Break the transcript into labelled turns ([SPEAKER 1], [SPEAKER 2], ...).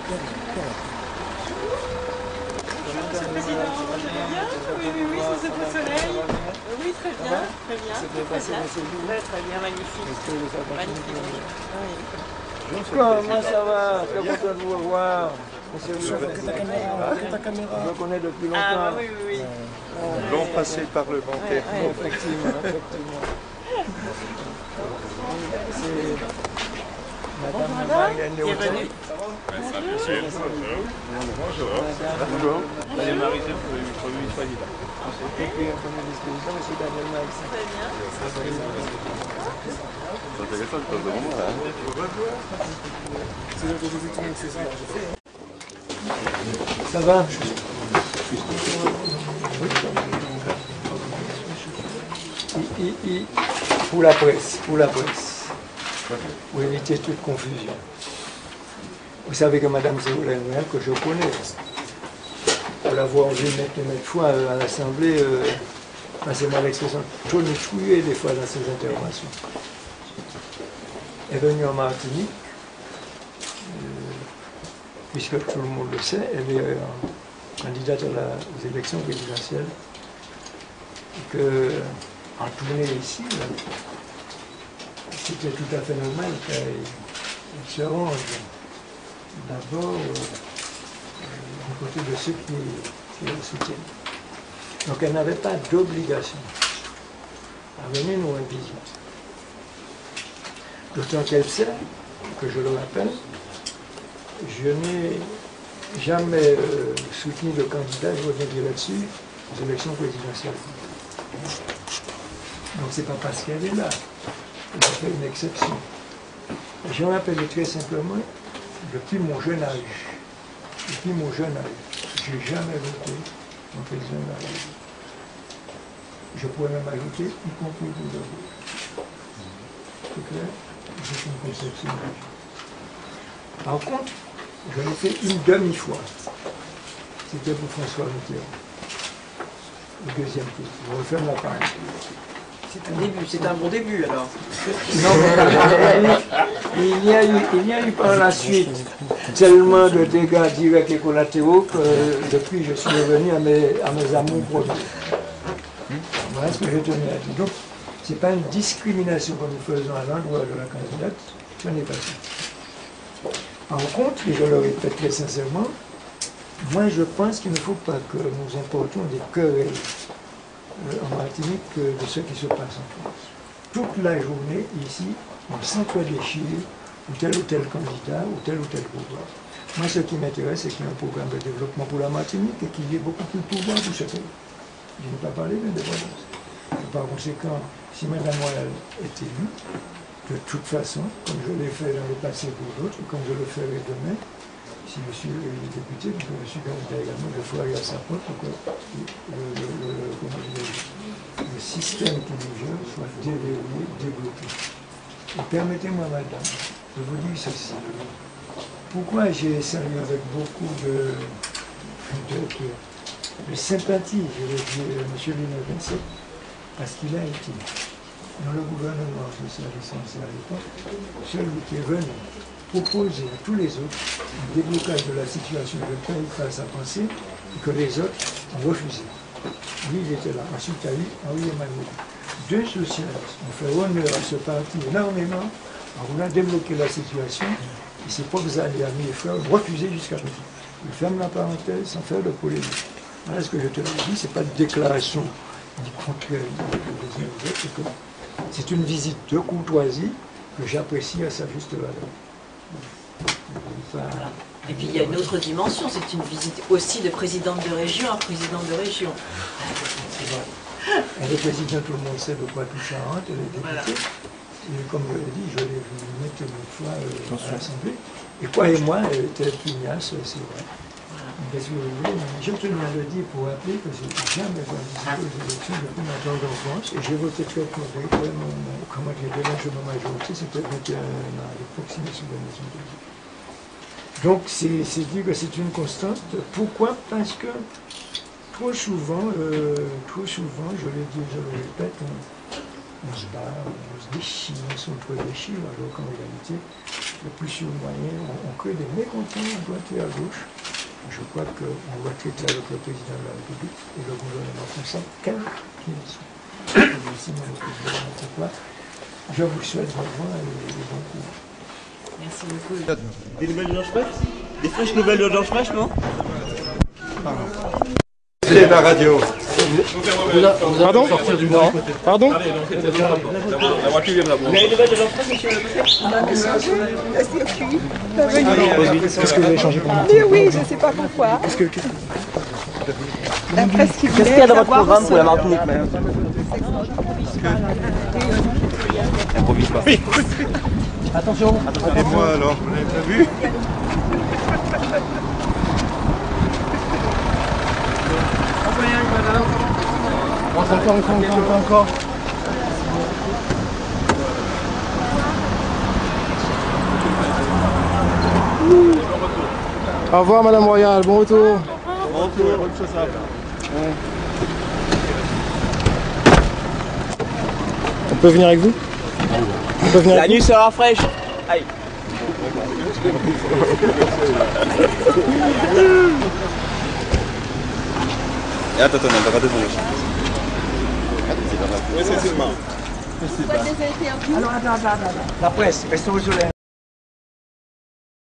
[SPEAKER 1] Monsieur le Président, vous allez bien? Oui, sous ce beau soleil. Oui, très bien, très bien. Très bien, magnifique. Magnifique.
[SPEAKER 2] Comment ça va? Très content de vous revoir. Monsieur ta caméra. Je vous connais depuis longtemps.
[SPEAKER 1] Ah, oui.
[SPEAKER 3] Long passé parlementaire.
[SPEAKER 2] Effectivement.
[SPEAKER 1] Bonjour madame, bienvenue.
[SPEAKER 3] Bonjour.
[SPEAKER 4] Daniel Marie, c'est le Premier ministre.
[SPEAKER 2] Et puis un premier disposition, monsieur Daniel Marie.
[SPEAKER 1] Très bien.
[SPEAKER 3] C'est intéressant de passer de moment là.
[SPEAKER 2] Ça va? Pour la presse. Pour éviter toute confusion. Vous savez que Mme Ségolène Royal, que je connais, pour l'avoir vu maintes fois à l'Assemblée, passez-moi l'expression, tonitruée des fois dans ses interventions, est venue en Martinique, puisque tout le monde le sait, elle est candidate aux élections présidentielles, et qu'en tournée ici, c'était tout à fait normal qu'elle se range d'abord du côté de ceux qui le soutiennent. Donc elle n'avait pas d'obligation à venir nous visiter. D'autant qu'elle sait, que je le rappelle, je n'ai jamais soutenu le candidat, je reviendrai là-dessus, aux élections présidentielles. Donc c'est pas parce qu'elle est là. On fait une exception. Je rappelle très simplement, depuis mon jeune âge, j'ai jamais voté en président de la République. Je pourrais même ajouter, y compris pour le vote. C'est clair? C'est une conception. Par contre, je l'ai fait une demi-fois. C'était pour François Mitterrand. Le deuxième tour. Je referme la parenthèse.
[SPEAKER 5] C'est un bon début alors.
[SPEAKER 2] Non, mais il y a eu par la suite tellement de dégâts directs et collatéraux que depuis je suis revenu à mes amours premiers. Voilà ce que je tenais à dire. Donc, ce n'est pas une discrimination que nous faisons à l'endroit de la candidate, ce n'est pas ça. En contre, et je le répète très sincèrement, moi je pense qu'il ne faut pas que nous importions des querelles en Martinique de ce qui se passe en France. Toute la journée, ici, on s'entre-déchire ou tel candidat ou tel pouvoir. Moi, ce qui m'intéresse, c'est qu'il y ait un programme de développement pour la Martinique et qu'il y ait beaucoup plus de pouvoir pour ce pays. Je n'ai pas parlé d'indépendance. Par conséquent, si Mme Royal est élue, de toute façon, comme je l'ai fait dans le passé pour d'autres, comme je le ferai demain, si je suis député, parce que je suis candidat également, je ferai à sa porte pour que le système qui nous gère soit déverrouillé, débloqué. Et permettez-moi, madame, de vous dire ceci. Pourquoi j'ai salué avec beaucoup de sympathie, je vais dire, M. Villeneuve-Vincennes, parce qu'il a été, dans le gouvernement socialiste à l'époque, celui qui est venu proposer à tous les autres un déblocage de la situation de pays face à penser et que les autres ont refusé. Lui, il était là. Ensuite, il y a eu Henri Emmanuel. Deux socialistes ont fait honneur à ce parti énormément en voulant débloquer la situation et ses propres alliés, amis et frères ont refusé jusqu'à présent. Je ferme la parenthèse sans faire de polémique. Voilà ce que je te dis, ce n'est pas de déclaration du contraire des uns aux autres, c'est une visite de courtoisie que j'apprécie à sa juste valeur.
[SPEAKER 5] Voilà. Et puis il y a une autre dimension, c'est une visite aussi de présidente de région à présidente de région.
[SPEAKER 2] Elle est présidente, tout le monde sait de quoi tout ça rentre, elle est députée. Voilà. Et comme je l'ai dit, je l'ai vu mettre une fois à l'Assemblée. Et croyez-moi, elle était pugnace, c'est vrai. Qu'est-ce que vous voulez? Je tenais à le dire pour rappeler que je n'ai jamais participé aux élections depuis ma tendre enfance. Et j'ai voté très correct. Comment dire, de ma majorité, c'était 21 ans à l'époque, si mes souvenirs sont exacts. Donc c'est dit que c'est une constante. Pourquoi? Parce que trop souvent, je l'ai dit, je le répète, on se bat, on se déchire, on s'entre-déchire, alors qu'en réalité, le plus sûr moyen, on crée des mécontents à droite et à gauche. Je crois qu'on doit traiter avec le président de la République et le gouvernement français, quel qu'il soit. Je vous souhaite bon vent et bon courage.
[SPEAKER 5] Merci beaucoup.
[SPEAKER 6] Des nouvelles de Georges Pech? Des fraîches nouvelles de Georges Pech, non?
[SPEAKER 3] C'est la radio.
[SPEAKER 4] Pardon? Non. Pardon?
[SPEAKER 6] La voiture vient de là-bas. Vous avez des nouvelles de Georges Pech, monsieur le préfet?
[SPEAKER 7] On a messagé,
[SPEAKER 2] Qu'est-ce que vous avez changé pour moi?
[SPEAKER 7] mais oui, je ne sais pas pourquoi. D'après ce qu'il
[SPEAKER 6] Qu'est-ce qu'il y a dans votre programme pour la Martinique, madame? Improvise pas. Oui. Attention.
[SPEAKER 3] Et moi alors, vous n'avez pas vu?
[SPEAKER 4] Encore. Au revoir Madame Royale, bon retour.
[SPEAKER 6] Bon retour, bonne chose à
[SPEAKER 4] On peut venir avec vous? On peut venir
[SPEAKER 6] La
[SPEAKER 4] avec
[SPEAKER 6] nuit sera fraîche. Aïe.
[SPEAKER 3] Et attends, on a raté ton
[SPEAKER 7] Soit des interviews.
[SPEAKER 2] La presse, restons au soleil.